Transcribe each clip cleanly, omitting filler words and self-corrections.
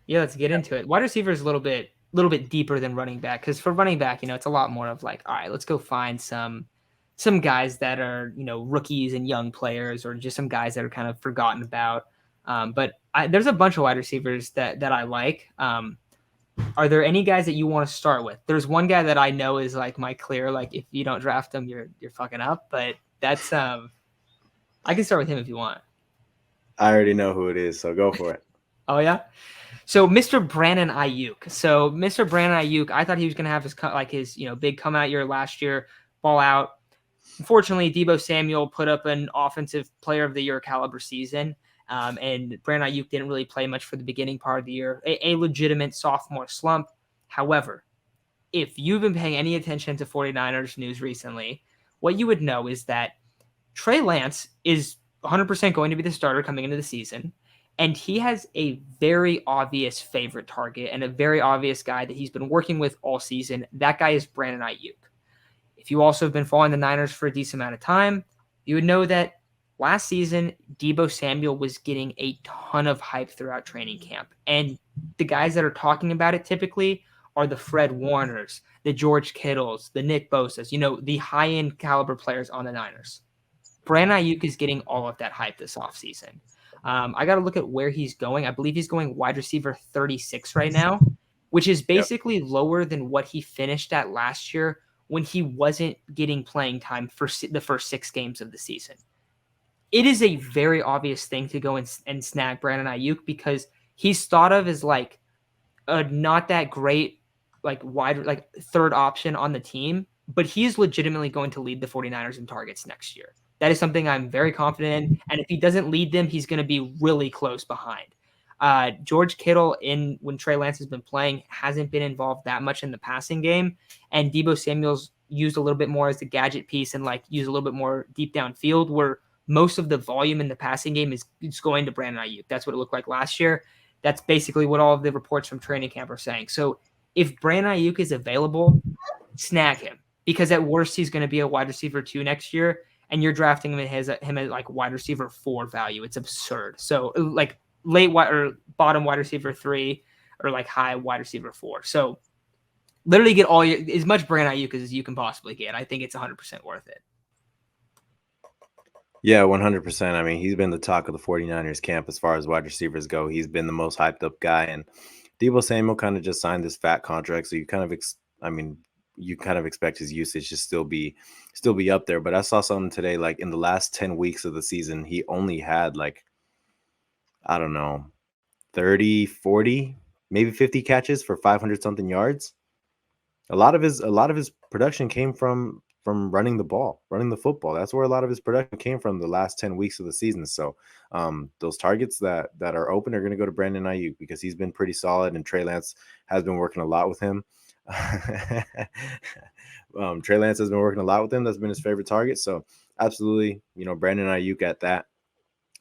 Yeah, let's get into it. Wide receiver is a little bit deeper than running back, because for running back, it's a lot more of like, all right, let's go find some guys that are rookies and young players, or just some guys that are kind of forgotten about. But there's a bunch of wide receivers that I like. Are there any guys that you want to start with? There's one guy that I know is like my clear, like if you don't draft him, you're fucking up. But that's I can start with him if you want. I already know who it is, so go for it. Oh yeah. So Mr. Brandon Ayuk. So Mr. Brandon Ayuk, I thought he was going to have his big come out year last year, ball out. Unfortunately, Deebo Samuel put up an offensive player of the year caliber season. And Brandon Ayuk didn't really play much for the beginning part of the year, a legitimate sophomore slump. However, if you've been paying any attention to 49ers news recently, what you would know is that Trey Lance is 100% going to be the starter coming into the season. And he has a very obvious favorite target and a very obvious guy that he's been working with all season. That guy is Brandon Ayuk. If you also have been following the Niners for a decent amount of time, you would know that last season, Deebo Samuel was getting a ton of hype throughout training camp. And the guys that are talking about it typically are the Fred Warners, the George Kittles, the Nick Bosa's, the high-end caliber players on the Niners. Brandon Ayuk is getting all of that hype this offseason. I got to look at where he's going. I believe he's going wide receiver 36 right now, which is Yep. basically lower than what he finished at last year when he wasn't getting playing time for the first 6 games of the season. It is a very obvious thing to go and snag Brandon Ayuk, because he's thought of as like a not that great like third option on the team, but he's legitimately going to lead the 49ers in targets next year. That is something I'm very confident in. And if he doesn't lead them, he's going to be really close behind. George Kittle, in when Trey Lance has been playing, hasn't been involved that much in the passing game, and Deebo Samuel's used a little bit more as the gadget piece and like use a little bit more deep downfield, where most of the volume in the passing game is going to Brandon Ayuk. That's what it looked like last year. That's basically what all of the reports from training camp are saying. So if Brandon Ayuk is available, snag him, because at worst he's going to be a wide receiver 2 next year, and you're drafting him at like wide receiver 4 value. It's absurd. So like late wide or bottom wide receiver 3, or like high wide receiver 4. So literally get as much Brandon Ayuk as you can possibly get. I think it's 100% worth it. Yeah, 100%. I mean, he's been the talk of the 49ers camp as far as wide receivers go. He's been the most hyped up guy. And Deebo Samuel kind of just signed this fat contract. So you kind of, I mean, you kind of expect his usage to still be up there. But I saw something today, like in the last 10 weeks of the season, he only had like, I don't know, 30, 40, maybe 50 catches for 500 something yards. A lot of his production came from running the ball, running the football. That's where a lot of his production came from the last 10 weeks of the season. So those targets that are open are going to go to Brandon Ayuk because he's been pretty solid, and Trey Lance has been working a lot with him. Trey Lance has been working a lot with him. That's been his favorite target. So absolutely, Brandon Ayuk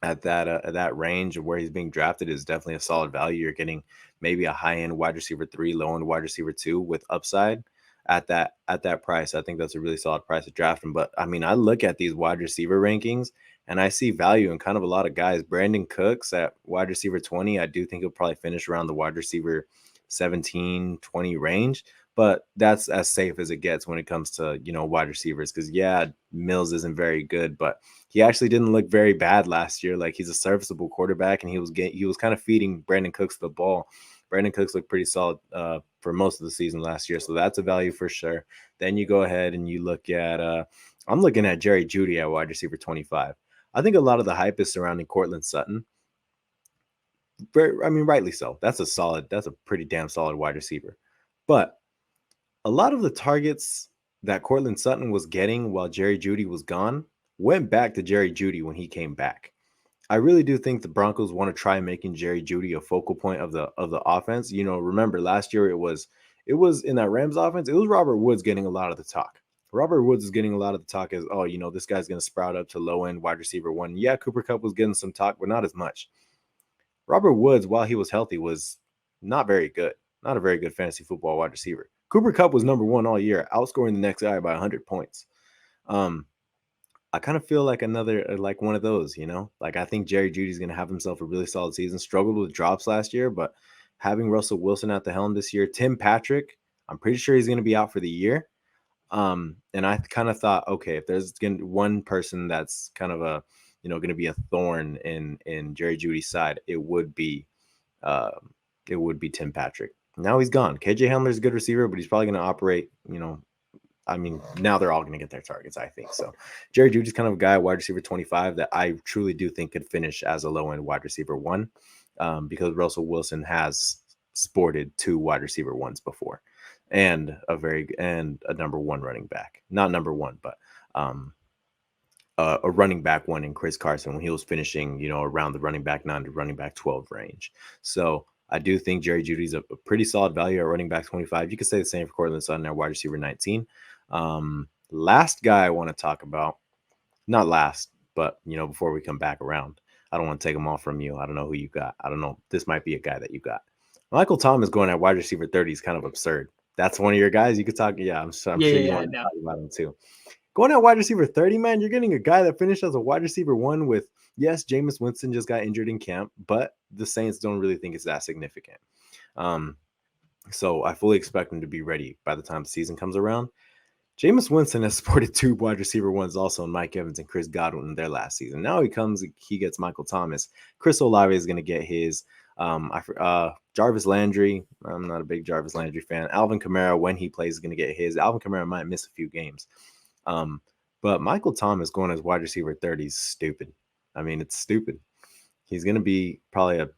at that range of where he's being drafted is definitely a solid value. You're getting maybe a high end wide receiver 3, low end wide receiver 2 with upside at that price. I think that's a really solid price to draft him. But I mean, I look at these wide receiver rankings and I see value in kind of a lot of guys. Brandon Cooks at wide receiver 20, I do think he'll probably finish around the wide receiver 17, 20 range. But that's as safe as it gets when it comes to, wide receivers. Because, yeah, Mills isn't very good, but he actually didn't look very bad last year. Like, he's a serviceable quarterback, and he was kind of feeding Brandon Cooks the ball. Brandon Cooks looked pretty solid for most of the season last year, so that's a value for sure. Then you go ahead and you look at I'm looking at Jerry Jeudy at wide receiver 25. I think a lot of the hype is surrounding Cortland Sutton. I mean, rightly so. That's a pretty damn solid wide receiver. But a lot of the targets that Cortland Sutton was getting while Jerry Jeudy was gone went back to Jerry Jeudy when he came back. I really do think the Broncos want to try making Jerry Jeudy a focal point of the offense. Remember last year it was in that Rams offense, it was Robert Woods getting a lot of the talk. Robert Woods is getting a lot of the talk as, oh, this guy's going to sprout up to low end wide receiver 1. Yeah, Cooper Kupp was getting some talk, but not as much. Robert Woods, while he was healthy, was not very good. Not a very good fantasy football wide receiver. Cooper Kupp was number 1 all year, outscoring the next guy by 100 points. I kind of feel like like one of those, Like I think Jerry Jeudy's going to have himself a really solid season. Struggled with drops last year, but having Russell Wilson at the helm this year. Tim Patrick, I'm pretty sure he's going to be out for the year. And I kind of thought, okay, if there's going to one person that's kind of a, going to be a thorn in Jerry Jeudy's side, it would be Tim Patrick. Now he's gone. KJ Hamler's a good receiver, but he's probably going to operate, now they're all going to get their targets, I think. So Jerry Jeudy's kind of a guy, wide receiver 25, that I truly do think could finish as a low-end wide receiver 1, because Russell Wilson has sported 2 wide receiver 1s before, and a number 1 running back. Not number 1, but a running back 1 in Chris Carson when he was finishing, around the running back 9 to running back 12 range. So I do think Jerry Jeudy's a pretty solid value at running back 25. You could say the same for Courtland Sutton at wide receiver 19. Last guy I want to talk about, not last, but before we come back around, I don't want to take them all from you. I don't know who you got. I don't know. This might be a guy that you got. Michael Thomas going at wide receiver 30 is kind of absurd. That's one of your guys you could talk. Yeah, I'm sure you want to talk about him too. Going at wide receiver 30, man, you're getting a guy that finished as a wide receiver 1 with, yes, Jameis Winston just got injured in camp, but the Saints don't really think it's that significant. So I fully expect him to be ready by the time the season comes around. Jameis Winston has sported 2 wide receiver 1s also in Mike Evans and Chris Godwin in their last season. Now he gets Michael Thomas. Chris Olave is going to get his. Jarvis Landry, I'm not a big Jarvis Landry fan. Alvin Kamara, when he plays, is going to get his. Alvin Kamara might miss a few games. But Michael Thomas going as wide receiver 30 is stupid. I mean, it's stupid. He's going to be probably a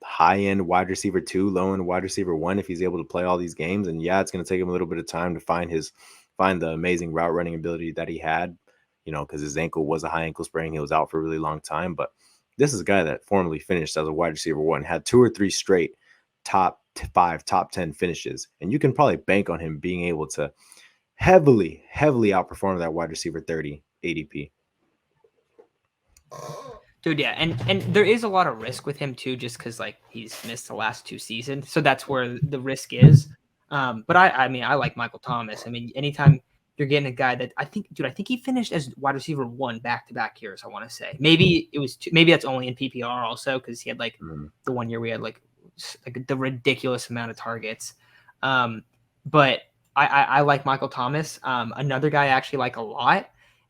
high-end wide receiver 2, low-end wide receiver 1 if he's able to play all these games. And yeah, it's going to take him a little bit of time to find the amazing route running ability that he had, because his ankle was a high ankle sprain. He was out for a really long time. But this is a guy that formerly finished as a wide receiver 1, had 2 or 3 straight top 5, top 10 finishes. And you can probably bank on him being able to heavily outperform that wide receiver 30 ADP. Dude, yeah, and there is a lot of risk with him too, just because like he's missed the last 2 seasons, so that's where the risk is. But I mean, I like Michael Thomas. I mean, anytime you're getting a guy that I think he finished as wide receiver 1 back-to-back years. I want to say maybe it was 2, maybe that's only in PPR also because he had like the one year we had like the ridiculous amount of targets. But I like Michael Thomas. Another guy I actually like a lot.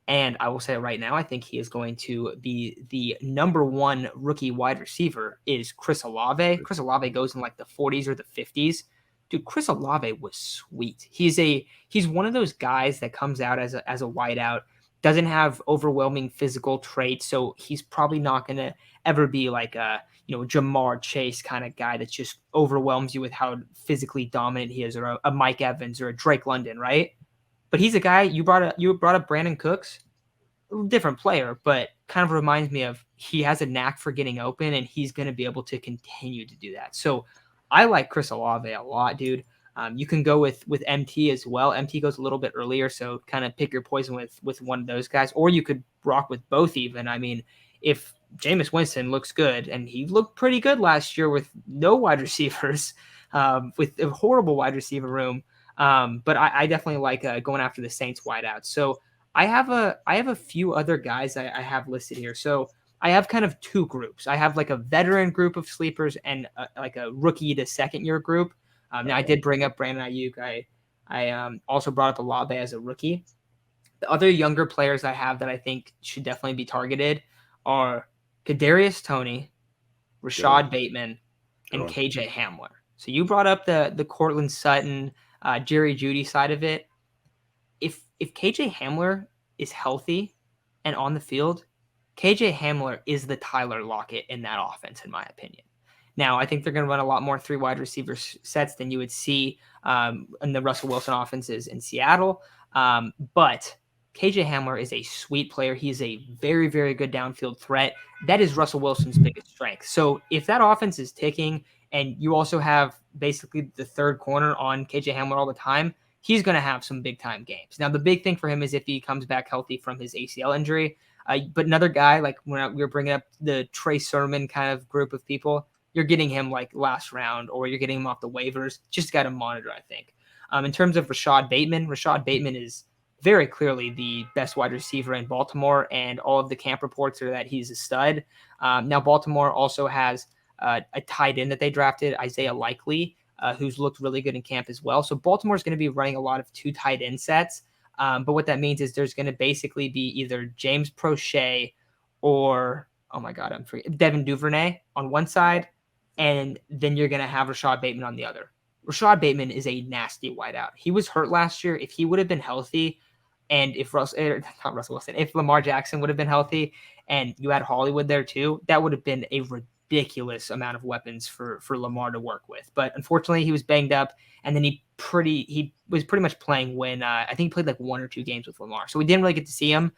And I will say right now, I think he is going to be the number 1 rookie wide receiver is Chris Olave. Chris Olave goes in like the 40s or the 50s. Dude, Chris Olave was sweet. He's one of those guys that comes out as a wideout, doesn't have overwhelming physical traits, so he's probably not going to ever be like a Jamar Chase kind of guy that just overwhelms you with how physically dominant he is, or a Mike Evans or a Drake London, right? But he's a guy you brought up Brandon Cooks, different player, but kind of reminds me of he has a knack for getting open, and he's going to be able to continue to do that. So I like Chris Olave a lot, dude. You can go with MT as well. MT goes a little bit earlier, so kind of pick your poison with one of those guys, or you could rock with both even. I mean, if Jameis Winston looks good, and he looked pretty good last year with no wide receivers, with a horrible wide receiver room. But I definitely like going after the Saints wideouts. So I have a few other guys I have listed here. So I have kind of 2 groups. I have like a veteran group of sleepers and like a rookie to second year group. Now I did bring up Brandon Ayuk. I also brought up Olave as a rookie. The other younger players I have that I think should definitely be targeted are Kadarius Toney, Rashad Bateman, and KJ Hamler. So you brought up the Courtland Sutton, Jerry Jeudy side of it. If KJ Hamler is healthy and on the field, KJ Hamler is the Tyler Lockett in that offense, in my opinion. Now, I think they're going to run a lot more 3 wide receiver sets than you would see in the Russell Wilson offenses in Seattle. But KJ Hamler is a sweet player. He's a very, very good downfield threat. That is Russell Wilson's biggest strength. So if that offense is ticking and you also have basically the third corner on KJ Hamler all the time, he's going to have some big-time games. Now, the big thing for him is if he comes back healthy from his ACL injury. But another guy, like when we were bringing up the Trey Sermon kind of group of people, you're getting him like last round or you're getting him off the waivers. Just got to monitor, I think. In terms of Rashad Bateman is very clearly the best wide receiver in Baltimore, and all of the camp reports are that he's a stud. Now, Baltimore also has a tight end that they drafted, Isaiah Likely, who's looked really good in camp as well. So Baltimore is going to be running a lot of 2 tight end sets. But what that means is there's going to basically be either James Prochet or, oh my God, I'm forgetting, Devin Duvernay on one side, and then you're going to have Rashad Bateman on the other. Rashad Bateman is a nasty wideout. He was hurt last year. If he would have been healthy, and if not Russell Wilson, if Lamar Jackson would have been healthy, and you had Hollywood there too, that would have been a ridiculous amount of weapons for Lamar to work with. But unfortunately, he was banged up, and then he was pretty much playing when I think he played like 1 or 2 games with Lamar, so we didn't really get to see him.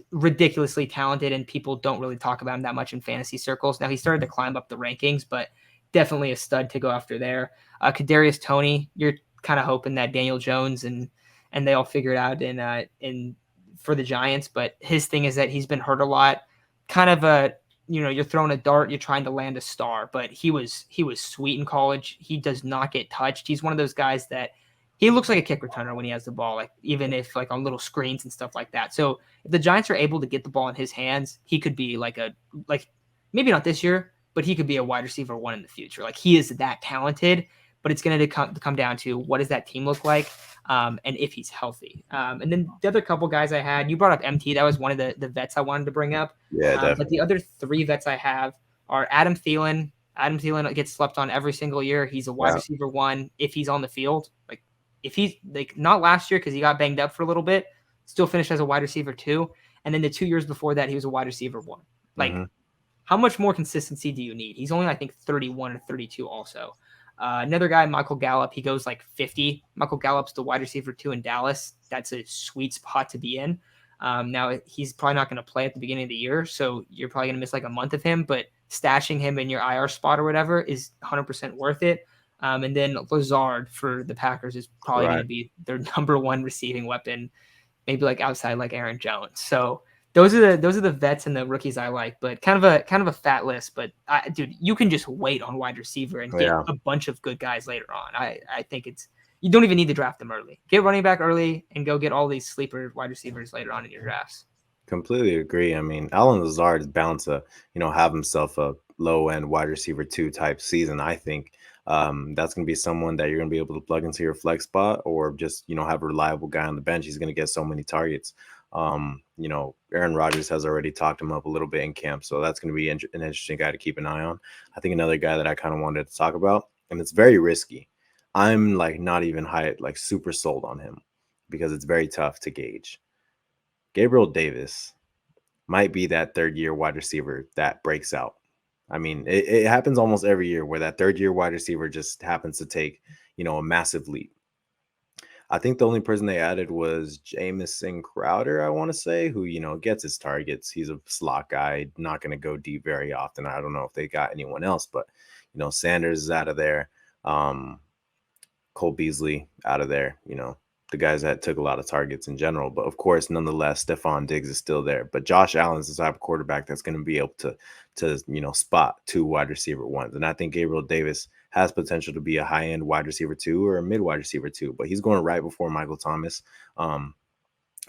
Ridiculously talented, and people don't really talk about him that much in fantasy circles. Now he started to climb up the rankings, but definitely a stud to go after there. Kadarius Toney, you're kind of hoping that Daniel Jones and they all figure it out in for the Giants, but his thing is that he's been hurt a lot. Kind of a, you're throwing a dart, you're trying to land a star, but he was sweet in college. He does not get touched. He's one of those guys that he looks like a kick returner when he has the ball, like even if like on little screens and stuff like that. So if the Giants are able to get the ball in his hands, he could be like maybe not this year, but he could be a wide receiver 1 in the future. Like he is that talented, but it's going to come down to what does that team look like, and if he's healthy. And then the other couple guys I had, you brought up MT. That was one of the vets I wanted to bring up. Yeah, definitely. But the other 3 vets I have are Adam Thielen. Adam Thielen gets slept on every single year. He's a wide receiver 1 if he's on the field. Like if he's like not last year because he got banged up for a little bit, still finished as a wide receiver 2. And then the 2 years before that, he was a wide receiver 1. Like how much more consistency do you need? He's only, I think, 31 or 32 also. Another guy, Michael Gallup, he goes like 50. Michael Gallup's the wide receiver 2 in Dallas. That's a sweet spot to be in. Now, he's probably not going to play at the beginning of the year, so you're probably going to miss like a month of him, but stashing him in your IR spot or whatever is 100% worth it. And then Lazard for the Packers is probably going to be their number 1 receiving weapon, maybe like outside like Aaron Jones. So those are the vets and the rookies I like, but kind of a fat list. But dude, you can just wait on wide receiver and get a bunch of good guys later on. I think you don't even need to draft them early. Get running back early and go get all these sleeper wide receivers later on in your drafts. Completely agree. I mean, Allen Lazard is bound to, have himself a low end wide receiver 2 type season. I think that's going to be someone that you're going to be able to plug into your flex spot, or just, have a reliable guy on the bench. He's going to get so many targets. Aaron Rodgers has already talked him up a little bit in camp, so that's going to be an interesting guy to keep an eye on. I think another guy that I kind of wanted to talk about, and it's very risky. I'm like not even super sold on him because it's very tough to gauge. Gabriel Davis might be that 3rd-year wide receiver that breaks out. I mean, it happens almost every year where that 3rd-year wide receiver just happens to take, a massive leap. I think the only person they added was Jamison Crowder, I want to say, who, gets his targets. He's a slot guy, not going to go deep very often. I don't know if they got anyone else, but, Sanders is out of there. Cole Beasley out of there, the guys that took a lot of targets in general. But of course, nonetheless, Stephon Diggs is still there. But Josh Allen's the type of quarterback that's going to be able to spot 2 wide receiver 1s. And I think Gabriel Davis has potential to be a high-end wide receiver 2 or a mid wide receiver 2. But he's going right before Michael Thomas.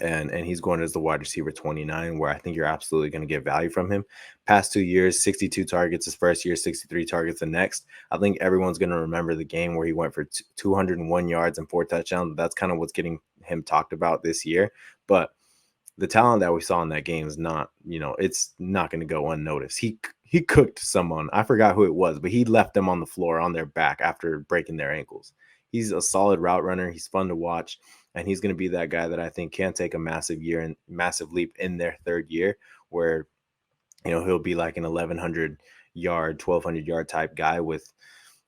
And he's going as the wide receiver 29, where I think you're absolutely going to get value from him. Past 2 years, 62 targets his first year, 63 targets the next. I think everyone's going to remember the game where he went for 201 yards and 4 touchdowns. That's kind of what's getting him talked about this year. But the talent that we saw in that game is not, it's not going to go unnoticed. He cooked someone. I forgot who it was, but he left them on the floor on their back after breaking their ankles. He's a solid route runner. He's fun to watch. And he's going to be that guy that I think can take a massive leap in their 3rd year, where, he'll be like an 1,100 yard, 1,200 yard type guy with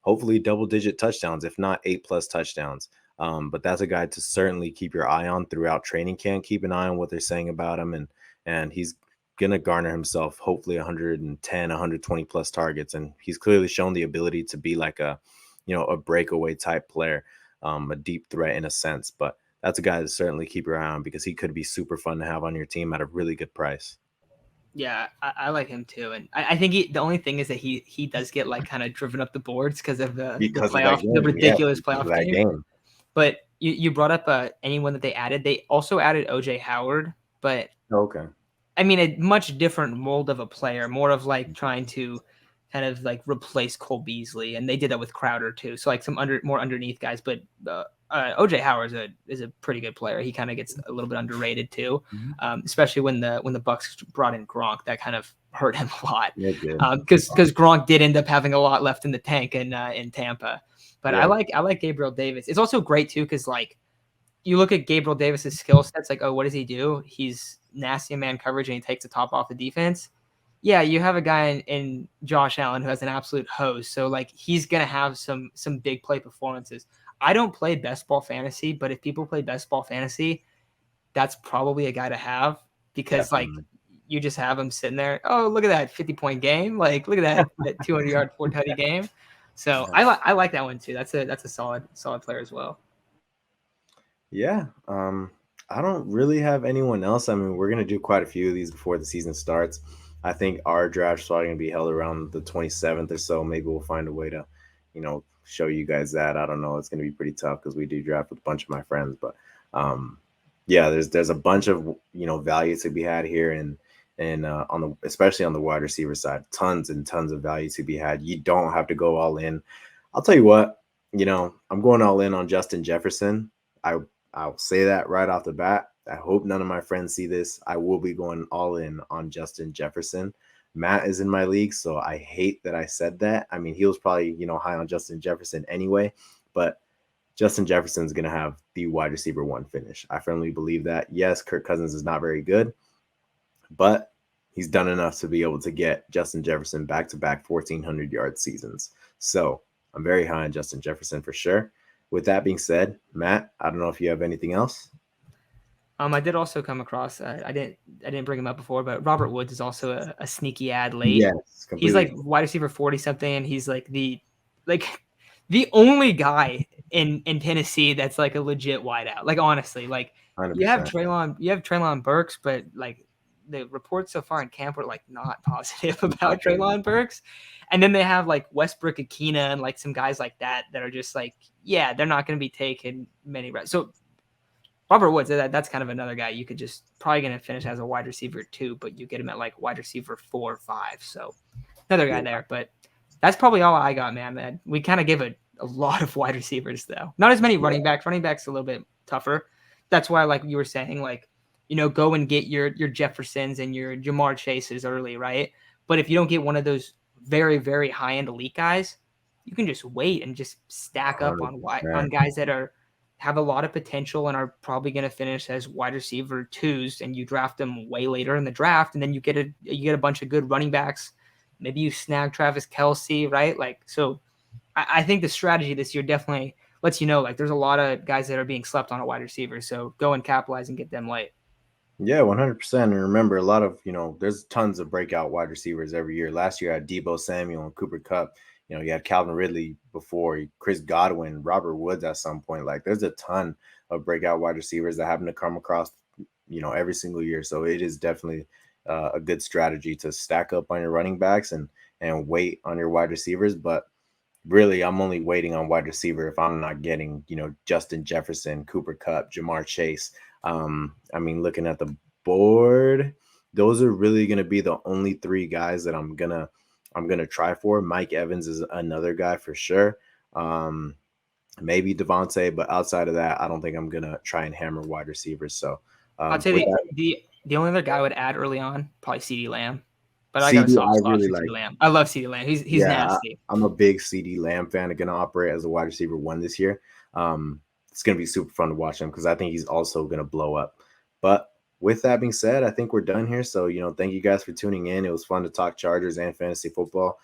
hopefully double-digit touchdowns, if not 8+ touchdowns. But that's a guy to certainly keep your eye on throughout training camp. Keep an eye on what they're saying about him, and he's going to garner himself hopefully 110, 120+ targets. And he's clearly shown the ability to be like a breakaway type player, a deep threat in a sense. But that's a guy to certainly keep your eye on because he could be super fun to have on your team at a really good price. Yeah, I like him too, and I think the only thing is that he does get like kind of driven up the boards because of the playoff, the ridiculous playoff game. But you brought up anyone that they added. They also added OJ Howard, but okay. I mean, a much different mold of a player, more of like trying to kind of like replace Cole Beasley, and they did that with Crowder too. So like some more underneath guys, but OJ Howard is a pretty good player. He kind of gets a little bit underrated too, especially when the Bucks brought in Gronk. That kind of hurt him a lot because Gronk did end up having a lot left in the tank in Tampa. But I like Gabriel Davis. It's also great too because like you look at Gabriel Davis's skill sets, like, oh, what does he do? He's nasty in man coverage and he takes the top off the defense. Yeah, you have a guy in Josh Allen who has an absolute hose. So like he's gonna have some big play performances. I don't play best ball fantasy, but if people play best ball fantasy, that's probably a guy to have because like you just have him sitting there. Oh, look at that 50-point game! Like look at that 200-yard 4-tutty game. So I like that one too. That's a solid player as well. Yeah. I don't really have anyone else. I mean, we're gonna do quite a few of these before the season starts. I think our draft's probably gonna be held around the 27th or so. Maybe we'll find a way to, show you guys that. I don't know. It's gonna be pretty tough because we do draft with a bunch of my friends. But yeah, there's a bunch of value to be had here, and especially on the wide receiver side, tons and tons of value to be had. You don't have to go all in. I'll tell you what, I'm going all in on Justin Jefferson. I'll say that right off the bat. I hope none of my friends see this. I will be going all in on Justin Jefferson. Matt is in my league, so I hate that I said that. I mean, he was probably, high on Justin Jefferson anyway, but Justin Jefferson's going to have the wide receiver 1 finish. I firmly believe that. Yes, Kirk Cousins is not very good, but he's done enough to be able to get Justin Jefferson back-to-back 1,400-yard seasons. So I'm very high on Justin Jefferson for sure. With that being said, Matt, I don't know if you have anything else. I did also come across. I didn't bring him up before, but Robert Woods is also a sneaky ad late. Yes, completely. He's like wide receiver 40 something, and he's like the only guy in Tennessee that's like a legit wideout. Like honestly, like 100%. you have Treylon Burks, but like the reports so far in camp were like not positive about Treylon Burks. And then they have like Westbrook Akina and like some guys like that are just like, yeah, they're not going to be taking many reps. So Robert Woods, that's kind of another guy you could just probably going to finish as a wide receiver 2, but you get him at like wide receiver 4 or 5. So another guy there, but that's probably all I got, man. We kind of give a lot of wide receivers though. Not as many running backs. Running backs a little bit tougher. That's why, like you were saying, like, go and get your Jeffersons and your Jamar Chases early, right? But if you don't get one of those very, very high-end elite guys, you can just wait and just stack up on guys that have a lot of potential and are probably going to finish as wide receiver 2s, and you draft them way later in the draft, and then you get a bunch of good running backs. Maybe you snag Travis Kelce, right? Like, so I think the strategy this year definitely lets like there's a lot of guys that are being slept on at wide receiver, so go and capitalize and get them late. Yeah, 100%. And remember, a lot of, there's tons of breakout wide receivers every year. Last year I had Deebo Samuel and Cooper Kupp. You had Calvin Ridley before, Chris Godwin, Robert Woods at some point. Like, there's a ton of breakout wide receivers that happen to come across, every single year. So it is definitely a good strategy to stack up on your running backs and wait on your wide receivers. But really, I'm only waiting on wide receiver if I'm not getting, Justin Jefferson, Cooper Kupp, Jamar Chase. I mean, looking at the board, those are really going to be the only 3 guys that I'm going to try for. Mike Evans is another guy for sure. Maybe Devontae, but outside of that, I don't think I'm going to try and hammer wide receivers. So I'll tell you the only other guy I would add early on, probably CeeDee Lamb. But I got a soft spot for CeeDee Lamb. I love CeeDee Lamb. He's nasty. I'm a big CeeDee Lamb fan. I'm going to operate as a wide receiver 1 this year. It's going to be super fun to watch him because I think he's also going to blow up. But with that being said, I think we're done here. So, thank you guys for tuning in. It was fun to talk Chargers and fantasy football.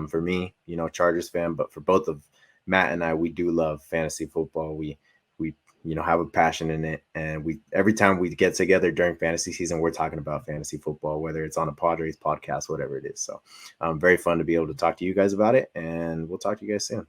For me, Chargers fan, but for both of Matt and I, we do love fantasy football. We have a passion in it. And every time we get together during fantasy season, we're talking about fantasy football, whether it's on a Padres podcast, whatever it is. So very fun to be able to talk to you guys about it. And we'll talk to you guys soon.